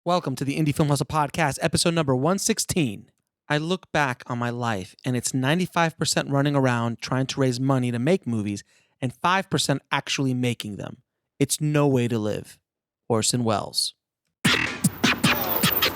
Welcome to the Indie Film Hustle Podcast, episode number 116. I look back on my life and it's 95% running around trying to raise money to make movies and 5% actually making them. It's no way to live. Orson Welles.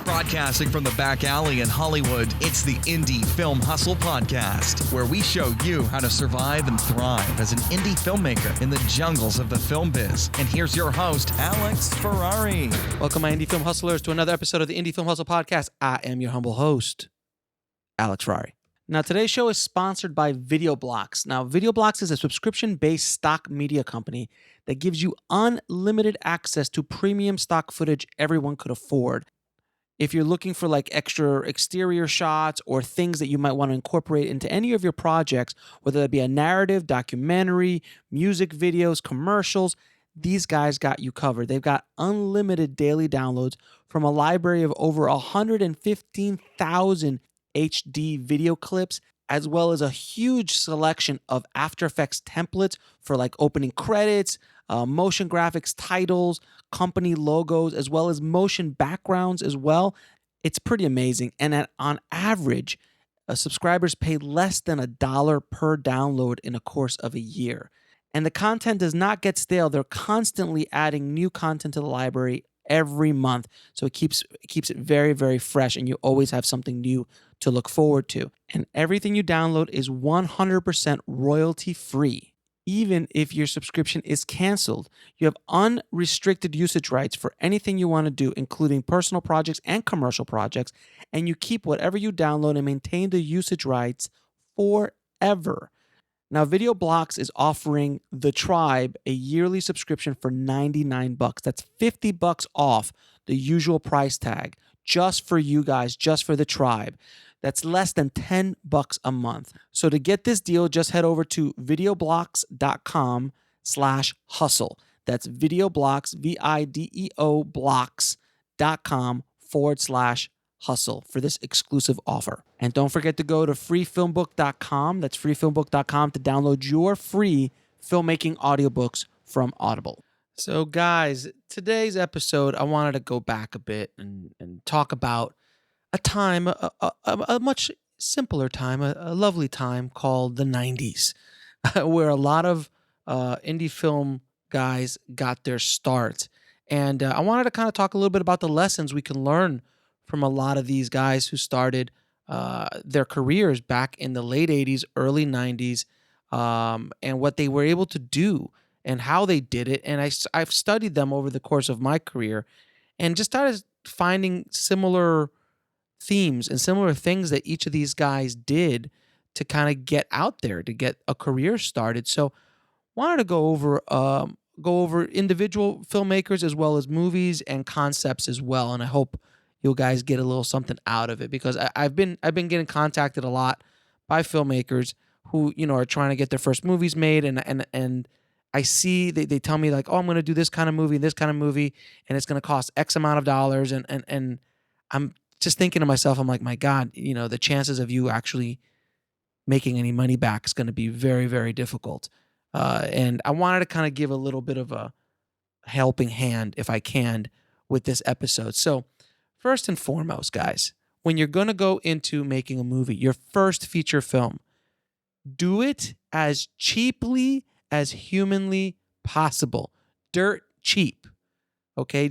Broadcasting from the back alley in Hollywood, it's the Indie Film Hustle Podcast, where we show you how to survive and thrive as an indie filmmaker in the jungles of the film biz. And here's your host, Alex Ferrari. Welcome, my Indie Film Hustlers, to another episode of the Indie Film Hustle Podcast. I am your humble host, Alex Ferrari. Now, today's show is sponsored by VideoBlocks. Now, VideoBlocks is a subscription-based stock media company that gives you unlimited access to premium stock footage everyone could afford. If you're looking for like extra exterior shots or things that you might want to incorporate into any of your projects, whether that be a narrative, documentary, music videos, commercials, these guys got you covered. They've got unlimited daily downloads from a library of over 115,000 HD video clips, as well as a huge selection of After Effects templates for like opening credits, motion graphics, titles, company logos, as well as motion backgrounds as well. It's pretty amazing. And on average, subscribers pay less than $1 per download in a course of a year. And the content does not get stale. They're constantly adding new content to the library every month. So it keeps it very, very fresh, and you always have something new to look forward to. And everything you download is 100% royalty free. Even if your subscription is canceled, you have unrestricted usage rights for anything you want to do, including personal projects and commercial projects, and you keep whatever you download and maintain the usage rights forever. Now, VideoBlocks is offering The Tribe a yearly subscription for $99. That's $50 off the usual price tag, just for you guys, just for The Tribe. That's less than $10 a month. So to get this deal, just head over to videoblocks.com/hustle. That's videoblocks, VIDEO blocks.com/hustle for this exclusive offer. And don't forget to go to freefilmbook.com. That's freefilmbook.com to download your free filmmaking audiobooks from Audible. So guys, today's episode, I wanted to go back a bit and talk about a time, a much simpler time, a lovely time called the 90s, where a lot of indie film guys got their start. And I wanted to kind of talk a little bit about the lessons we can learn from a lot of these guys who started their careers back in the late 80s, early 90s, and what they were able to do and how they did it. And I've studied them over the course of my career and just started finding similar themes and similar things that each of these guys did to kind of get out there, to get a career started. So wanted to go over individual filmmakers as well as movies and concepts as well. And I hope you guys get a little something out of it, because I've been getting contacted a lot by filmmakers who, are trying to get their first movies made, and I see they tell me like, oh, I'm going to do this kind of movie, and it's going to cost X amount of dollars, and I'm just thinking to myself, I'm like, my God, the chances of you actually making any money back is going to be very, very difficult. And I wanted to kind of give a little bit of a helping hand, if I can, with this episode. So first and foremost, guys, when you're going to go into making a movie, your first feature film, do it as cheaply as humanly possible. Dirt cheap. Okay,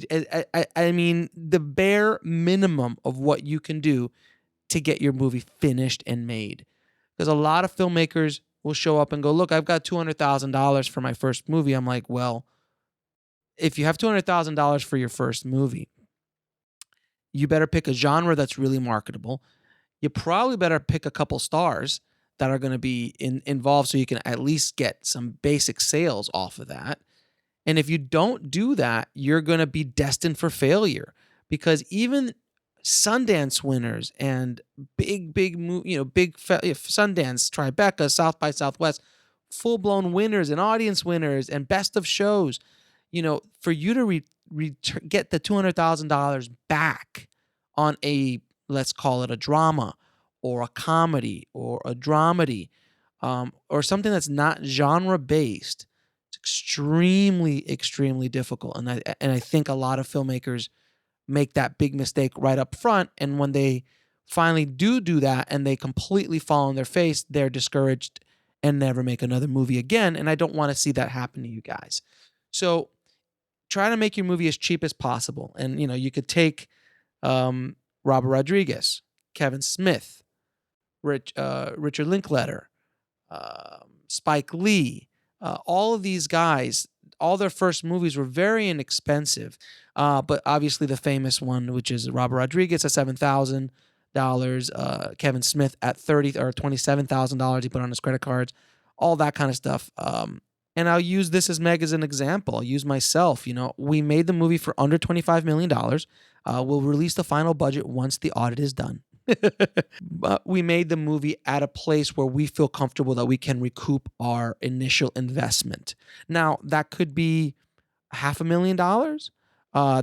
I mean, the bare minimum of what you can do to get your movie finished and made. Because a lot of filmmakers will show up and go, look, I've got $200,000 for my first movie. I'm like, well, if you have $200,000 for your first movie, you better pick a genre that's really marketable. You probably better pick a couple stars that are going to be involved so you can at least get some basic sales off of that. And if you don't do that, you're going to be destined for failure, because even Sundance winners and big Sundance, Tribeca, South by Southwest, full-blown winners and audience winners and best of shows, for you to get the $200,000 back on a, let's call it a drama or a comedy or a dramedy, or something that's not genre-based, extremely, extremely difficult. And I think a lot of filmmakers make that big mistake right up front. And when they finally do that and they completely fall on their face, they're discouraged and never make another movie again. And I don't want to see that happen to you guys. So try to make your movie as cheap as possible. And, you could take Robert Rodriguez, Kevin Smith, Richard Linklater, Spike Lee, all of these guys, all their first movies were very inexpensive. But obviously the famous one, which is Robert Rodriguez at $7,000, Kevin Smith at $30,000 or $27,000 he put on his credit cards, all that kind of stuff. And I'll use this as Meg as an example. I'll use myself. We made the movie for under $25 million. We'll release the final budget once the audit is done. But we made the movie at a place where we feel comfortable that we can recoup our initial investment. Now, that could be $500,000.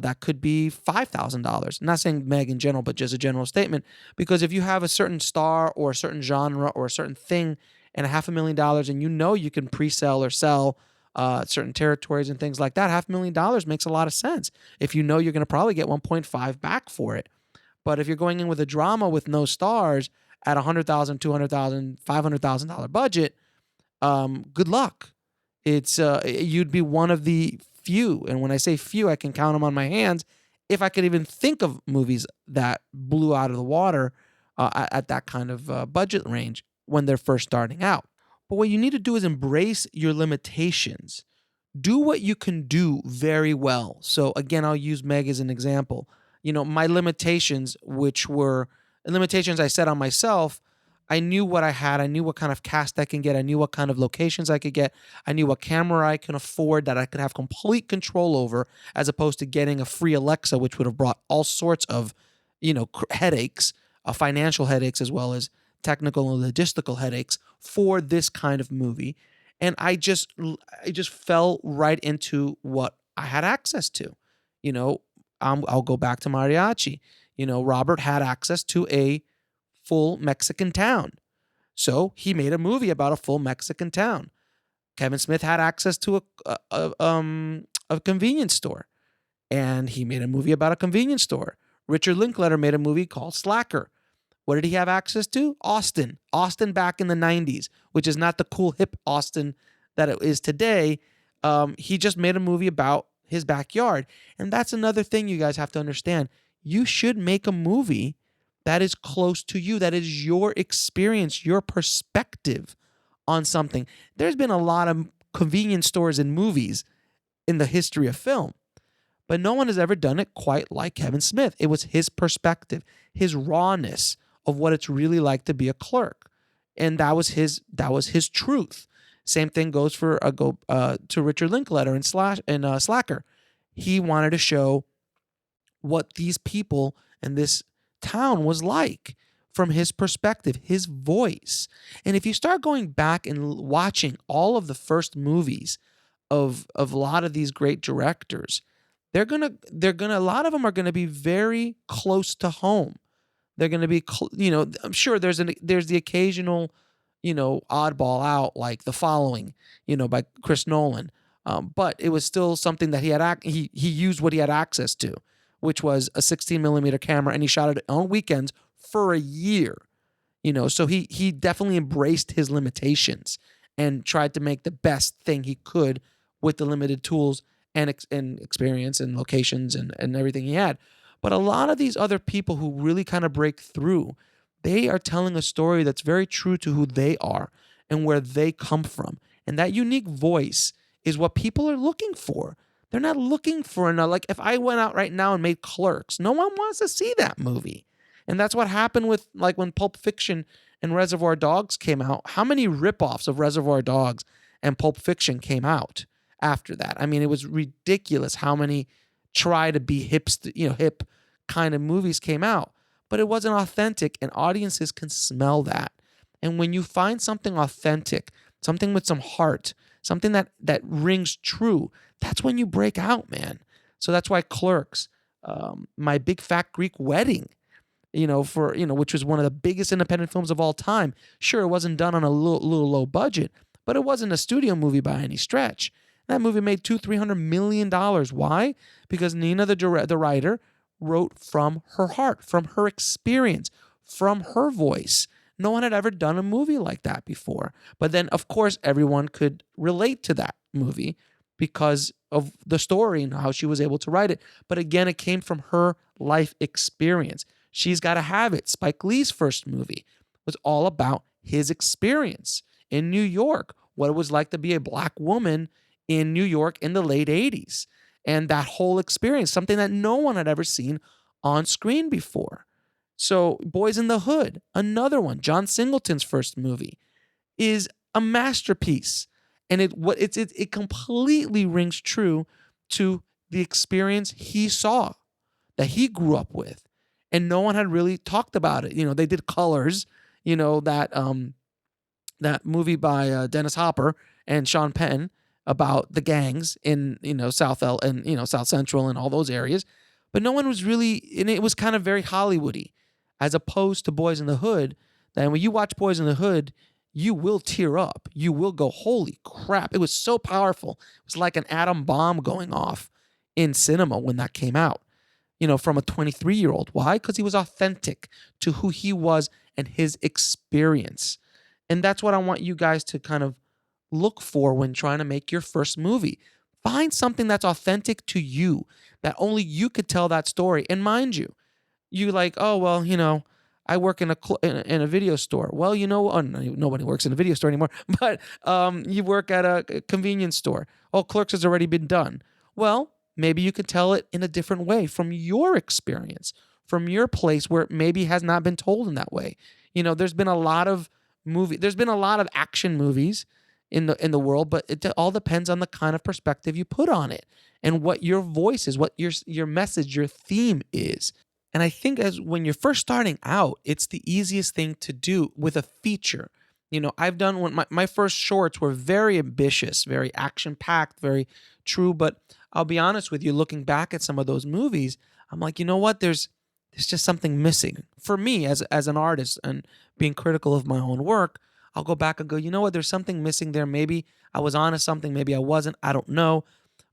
That could be $5,000. I'm not saying Meg in general, but just a general statement. Because if you have a certain star or a certain genre or a certain thing and $500,000 and you can pre-sell or sell certain territories and things like that, $500,000 makes a lot of sense. If you're going to probably get 1.5 back for it. But if you're going in with a drama with no stars at $100,000, $200,000, $500,000 budget, good luck. You'd be one of the few, and when I say few, I can count them on my hands, if I could even think of movies that blew out of the water at that kind of budget range when they're first starting out. But what you need to do is embrace your limitations. Do what you can do very well. So again, I'll use Meg as an example. My limitations, which were limitations I set on myself, I knew what I had. I knew what kind of cast I can get. I knew what kind of locations I could get. I knew what camera I can afford that I could have complete control over, as opposed to getting a free Alexa, which would have brought all sorts of, headaches, financial headaches, as well as technical and logistical headaches for this kind of movie. And I just fell right into what I had access to. I'll go back to mariachi. Robert had access to a full Mexican town. So he made a movie about a full Mexican town. Kevin Smith had access to a convenience store, and he made a movie about a convenience store. Richard Linklater made a movie called Slacker. What did he have access to? Austin back in the 90s, which is not the cool hip Austin that it is today. He just made a movie about his backyard. And that's another thing you guys have to understand. You should make a movie that is close to you, that is your experience, your perspective on something. There's been a lot of convenience stores in movies in the history of film, but no one has ever done it quite like Kevin Smith. It was his perspective, his rawness of what it's really like to be a clerk. And that was his truth. Same thing goes for to Richard Linklater in Slacker. He wanted to show what these people in this town was like from his perspective, his voice. And if you start going back and watching all of the first movies of a lot of these great directors, a lot of them are gonna be very close to home. They're gonna be, I'm sure there's the occasional, oddball out, like The Following, by Chris Nolan. But it was still something that he used what he had access to, which was a 16 millimeter camera, and he shot it on weekends for a year. So he definitely embraced his limitations and tried to make the best thing he could with the limited tools and experience and locations and everything he had. But a lot of these other people who really kind of break through, they are telling a story that's very true to who they are and where they come from. And that unique voice is what people are looking for. They're not looking for like if I went out right now and made Clerks, no one wants to see that movie. And that's what happened with like when Pulp Fiction and Reservoir Dogs came out. How many ripoffs of Reservoir Dogs and Pulp Fiction came out after that? I mean, it was ridiculous how many try to be hip kind of movies came out. But it wasn't authentic, and audiences can smell that. And when you find something authentic, something with some heart, something that rings true, that's when you break out, man. So that's why Clerks, My Big Fat Greek Wedding, which was one of the biggest independent films of all time. Sure, it wasn't done on a little low budget, but it wasn't a studio movie by any stretch. That movie made $200-300 million. Why? Because Nina, the writer, wrote from her heart, from her experience, from her voice. No one had ever done a movie like that before. But then, of course, everyone could relate to that movie because of the story and how she was able to write it. But again, it came from her life experience. She's Gotta Have It, Spike Lee's first movie, was all about his experience in New York, what it was like to be a black woman in New York in the late 80s. And that whole experience, something that no one had ever seen on screen before. So, Boys in the Hood, another one, John Singleton's first movie, is a masterpiece. And it completely rings true to the experience he saw, that he grew up with. And no one had really talked about it. They did Colors, that movie by Dennis Hopper and Sean Penn about the gangs in South South Central and all those areas, but no one was really, and it was kind of very Hollywoody, as opposed to Boys in the Hood. That when you watch Boys in the Hood, you will tear up. You will go, holy crap! It was so powerful. It was like an atom bomb going off in cinema when that came out. From a 23-year-old. Why? Because he was authentic to who he was and his experience. And that's what I want you guys to kind of look for when trying to make your first movie. Find something that's authentic to you, that only you could tell that story. And mind you, you like, oh, well, I work in a video store. Well, nobody works in a video store anymore, but you work at a convenience store. Oh, Clerks has already been done. Well, maybe you could tell it in a different way from your experience, from your place where it maybe has not been told in that way. There's been a lot of action movies in the world, but it all depends on the kind of perspective you put on it and what your voice is, what your message, your theme is. And I think when you're first starting out, it's the easiest thing to do with a feature. I've done my first shorts were very ambitious, very action-packed, very true. But I'll be honest with you, looking back at some of those movies, I'm like, you know what? There's just something missing. For me as an artist and being critical of my own work, I'll go back and go, you know what? There's something missing there. Maybe I was onto something. Maybe I wasn't. I don't know.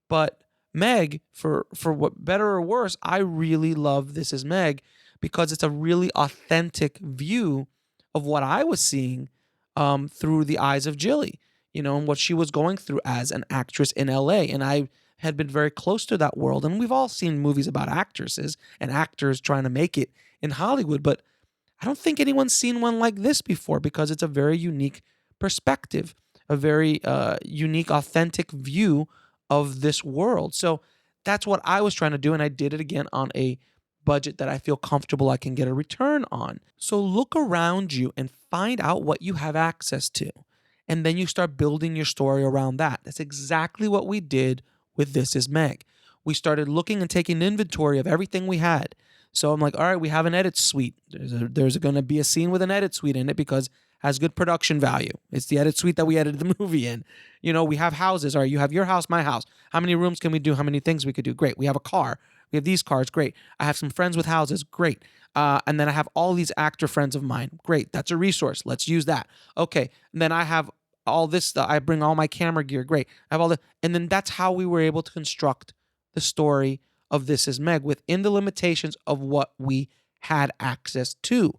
But Meg, for what better or worse, I really love This Is Meg because it's a really authentic view of what I was seeing through the eyes of Jilly, and what she was going through as an actress in LA. And I had been very close to that world. And we've all seen movies about actresses and actors trying to make it in Hollywood, but I don't think anyone's seen one like this before because it's a very unique perspective, a very unique, authentic view of this world. So that's what I was trying to do, and I did it again on a budget that I feel comfortable I can get a return on. So look around you and find out what you have access to, and then you start building your story around that. That's exactly what we did with This Is Meg. We started looking and taking inventory of everything we had. So I'm like, all right, we have an edit suite. There's going to be a scene with an edit suite in it because it has good production value. It's the edit suite that we edited the movie in. We have houses. All right, you have your house, my house. How many rooms can we do? How many things we could do? Great. We have a car. We have these cars. Great. I have some friends with houses. Great. And then I have all these actor friends of mine. Great. That's a resource. Let's use that. Okay. And then I have all this stuff. I bring all my camera gear. Great. I have all the, and then that's how we were able to construct the story of This Is Meg within the limitations of what we had access to.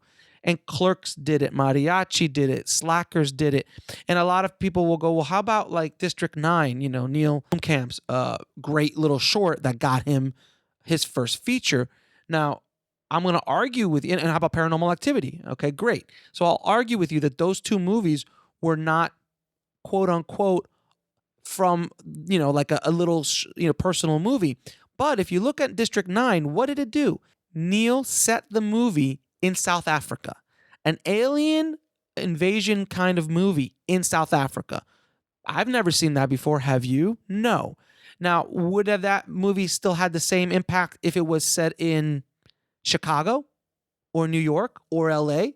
And Clerks did it, Mariachi did it, Slackers did it. And a lot of people will go, well, how about like District 9, Neil Blomkamp's great little short that got him his first feature. Now, I'm going to argue with you, and how about Paranormal Activity? Okay, great. So I'll argue with you that those two movies were not, quote unquote, from, like a little, personal movie. But if you look at District 9, what did it do? Neil set the movie in South Africa, an alien invasion kind of movie in South Africa. I've never seen that before. Have you? No. Now, would that movie still had the same impact if it was set in Chicago or New York or LA?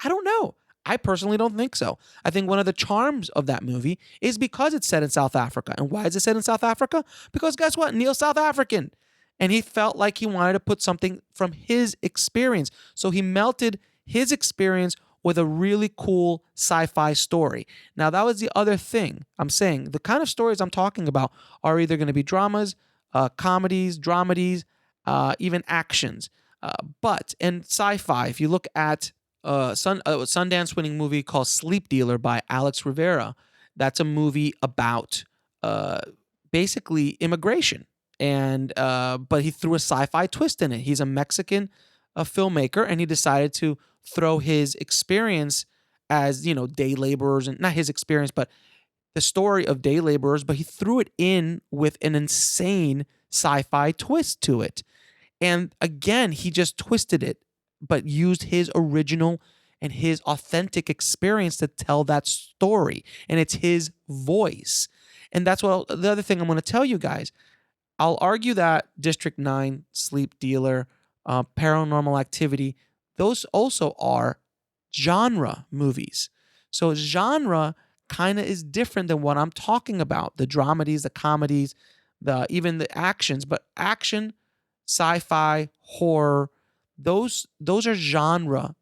I don't know. I personally don't think so. I think one of the charms of that movie is because it's set in South Africa. And why is it set in South Africa? Because guess what? Neil's South African. And he felt like he wanted to put something from his experience. So he melted his experience with a really cool sci-fi story. Now, that was the other thing I'm saying. The kind of stories I'm talking about are either going to be dramas, comedies, dramedies, even actions. But in sci-fi, if you look at Sundance winning movie called Sleep Dealer by Alex Rivera, that's a movie about basically immigration, and but he threw a sci-fi twist in it. He's a Mexican filmmaker, and he decided to throw his experience as day laborers, and not his experience, but the story of day laborers, but he threw it in with an insane sci-fi twist to it. And again, he just twisted it, but used his original and his authentic experience to tell that story. And it's his voice. And that's what the other thing I'm going to tell you guys. I'll argue that District 9, Sleep Dealer, Paranormal Activity, those also are genre movies. So genre kind of is different than what I'm talking about. The dramedies, the comedies, even the actions, but action, sci-fi, horror, those are genres.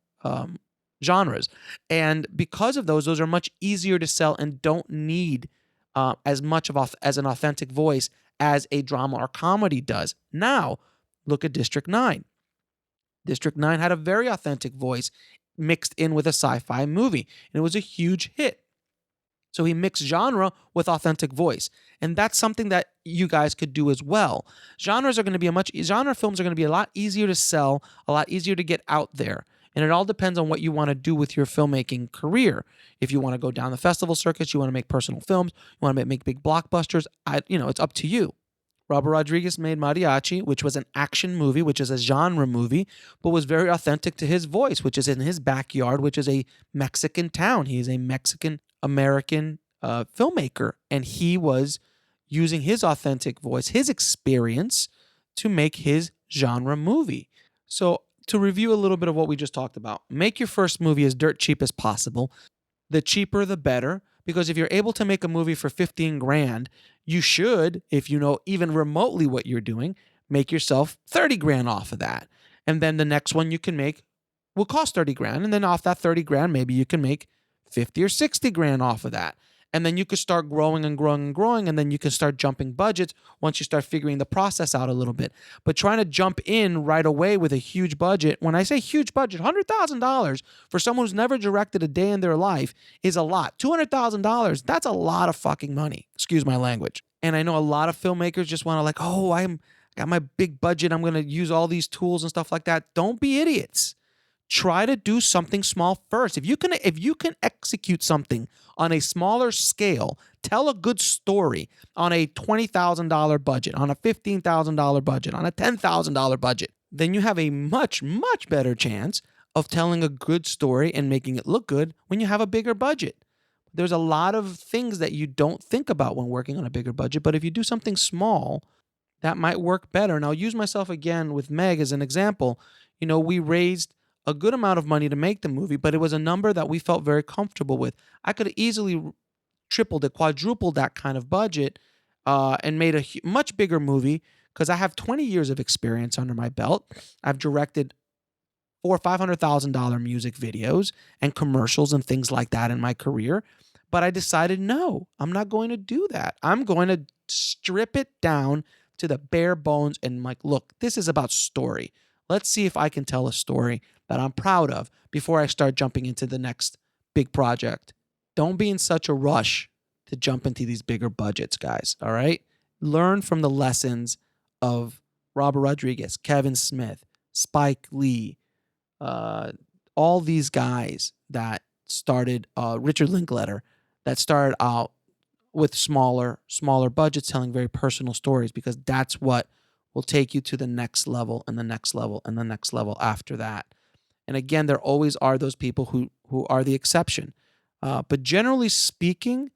And because of those are much easier to sell and don't need as much as an authentic voice as a drama or comedy does. Now, look at District 9. District 9 had a very authentic voice mixed in with a sci-fi movie, and it was a huge hit. So he mixed genre with authentic voice. And that's something that you guys could do as well. Genre films are going to be a lot easier to sell, a lot easier to get out there. And it all depends on what you want to do with your filmmaking career. If you want to go down the festival circuits, you want to make personal films, you want to make big blockbusters, it's up to you. Robert Rodriguez made Mariachi, which was an action movie, which is a genre movie, but was very authentic to his voice, which is in his backyard, which is a Mexican town. He is a Mexican-American filmmaker, and he was using his authentic voice, his experience, to make his genre movie. So to review a little bit of what we just talked about, make your first movie as dirt cheap as possible. The cheaper, the better. Because if you're able to make a movie for 15 grand, you should, if you know even remotely what you're doing, make yourself 30 grand off of that. And then the next one you can make will cost 30 grand. And then off that 30 grand, maybe you can make 50 or 60 grand off of that. And then you could start growing and growing and growing. And then you can start jumping budgets once you start figuring the process out a little bit. But trying to jump in right away with a huge budget, when I say huge budget, $100,000 for someone who's never directed a day in their life is a lot. $200,000, that's a lot of fucking money. Excuse my language. And I know a lot of filmmakers just want to I got my big budget. I'm going to use all these tools and stuff like that. Don't be idiots. Try to do something small first. If you can execute something on a smaller scale, tell a good story on a $20,000 budget, on a $15,000 budget, on a $10,000 budget, then you have a much, much better chance of telling a good story and making it look good when you have a bigger budget. There's a lot of things that you don't think about when working on a bigger budget, but if you do something small, that might work better. And I'll use myself again with Meg as an example. We raised a good amount of money to make the movie, but it was a number that we felt very comfortable with. I could have easily tripled it, quadrupled that kind of budget, and made a much bigger movie because I have 20 years of experience under my belt. I've directed $400,000 or $500,000 music videos and commercials and things like that in my career. But I decided, no, I'm not going to do that. I'm going to strip it down to the bare bones and look, this is about story. Let's see if I can tell a story that I'm proud of before I start jumping into the next big project. Don't be in such a rush to jump into these bigger budgets, guys, all right? Learn from the lessons of Robert Rodriguez, Kevin Smith, Spike Lee, all these guys that started, Richard Linklater, that started out with smaller budgets telling very personal stories, because that's what will take you to the next level and the next level and the next level after that. And again, there always are those people who are the exception. But generally speaking,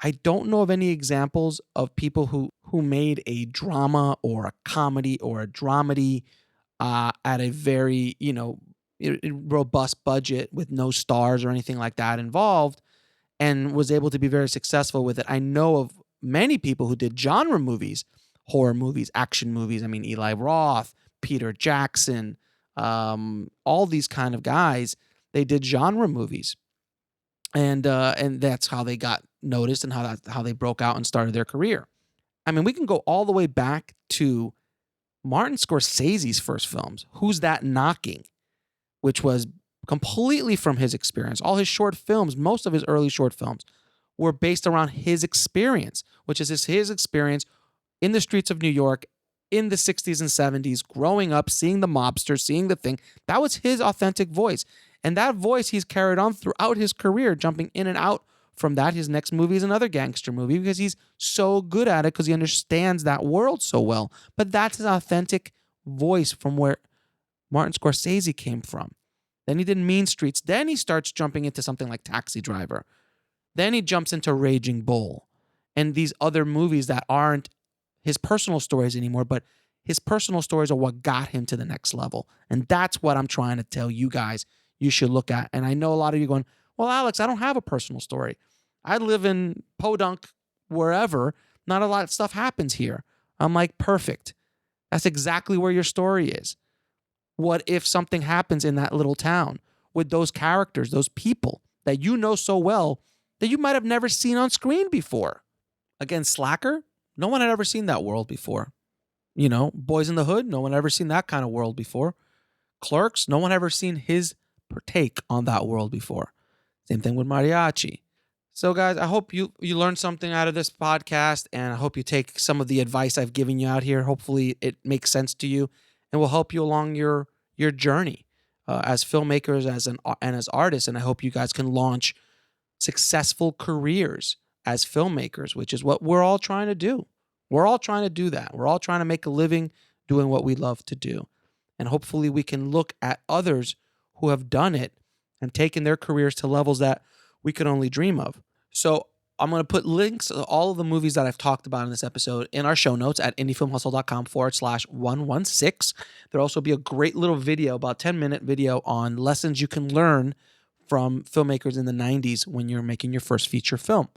I don't know of any examples of people who made a drama or a comedy or a dramedy at a very, robust budget with no stars or anything like that involved and was able to be very successful with it. I know of many people who did genre movies, horror movies, action movies. I mean, Eli Roth, Peter Jackson, all these kind of guys, they did genre movies. And that's how they got noticed and how they broke out and started their career. I mean, we can go all the way back to Martin Scorsese's first films, Who's That Knocking, which was completely from his experience. All his short films, most of his early short films, were based around his experience, which is his experience in the streets of New York in the 60s and 70s, growing up, seeing the mobster, seeing the thing. That was his authentic voice. And that voice he's carried on throughout his career, jumping in and out from that. His next movie is another gangster movie because he's so good at it because he understands that world so well. But that's his authentic voice from where Martin Scorsese came from. Then he did Mean Streets. Then he starts jumping into something like Taxi Driver. Then he jumps into Raging Bull and these other movies that aren't his personal stories anymore, but his personal stories are what got him to the next level. And that's what I'm trying to tell you guys you should look at. And I know a lot of you going, well, Alex, I don't have a personal story. I live in Podunk, wherever. Not a lot of stuff happens here. I'm like, perfect. That's exactly where your story is. What if something happens in that little town with those characters, those people that you know so well that you might have never seen on screen before? Again, Slacker, no one had ever seen that world before. You know, Boys in the Hood, no one had ever seen that kind of world before. Clerks, no one had ever seen his take on that world before. Same thing with Mariachi. So guys, I hope you learned something out of this podcast, and I hope you take some of the advice I've given you out here. Hopefully it makes sense to you and will help you along your journey as filmmakers, and as artists. And I hope you guys can launch successful careers as filmmakers, which is what we're all trying to do. We're all trying to do that. We're all trying to make a living doing what we love to do. And hopefully we can look at others who have done it and taken their careers to levels that we could only dream of. So I'm going to put links to all of the movies that I've talked about in this episode in our show notes at indiefilmhustle.com/116. There'll also be a great little video, about 10-minute video on lessons you can learn from filmmakers in the 90s when you're making your first feature film.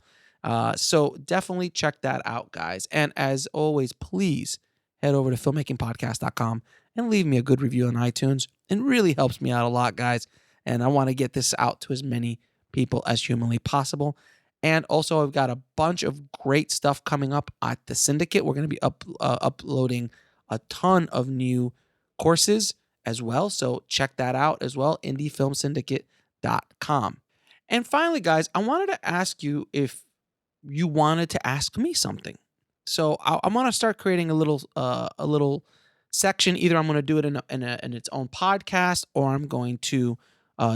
So definitely check that out, guys. And as always, please head over to filmmakingpodcast.com and leave me a good review on iTunes. It really helps me out a lot, guys. And I want to get this out to as many people as humanly possible. And also, I've got a bunch of great stuff coming up at the Syndicate. We're going to be uploading a ton of new courses as well. So check that out as well, indiefilmsyndicate.com. And finally, guys, I wanted to ask you if you wanted to ask me something. So I'm going to start creating a little section. Either I'm going to do it in its own podcast, or I'm going to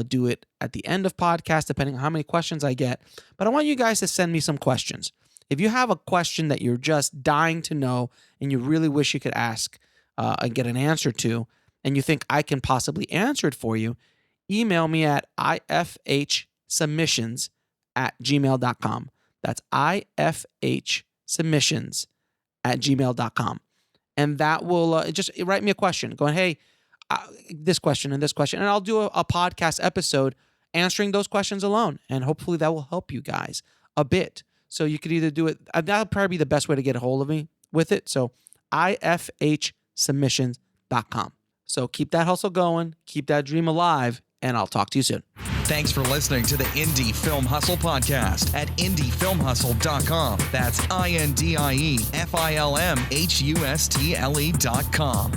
do it at the end of podcast, depending on how many questions I get. But I want you guys to send me some questions. If you have a question that you're just dying to know and you really wish you could ask and get an answer to, and you think I can possibly answer it for you, email me at ifhsubmissions@gmail.com. That's ifhsubmissions@gmail.com. And that will just write me a question going, hey, this question and this question. And I'll do a podcast episode answering those questions alone. And hopefully that will help you guys a bit. So you could either do it. That'll probably be the best way to get a hold of me with it. So ifhsubmissions.com. So keep that hustle going. Keep that dream alive. And I'll talk to you soon. Thanks for listening to the Indie Film Hustle podcast at indiefilmhustle.com. That's INDIEFILMHUSTLE.com.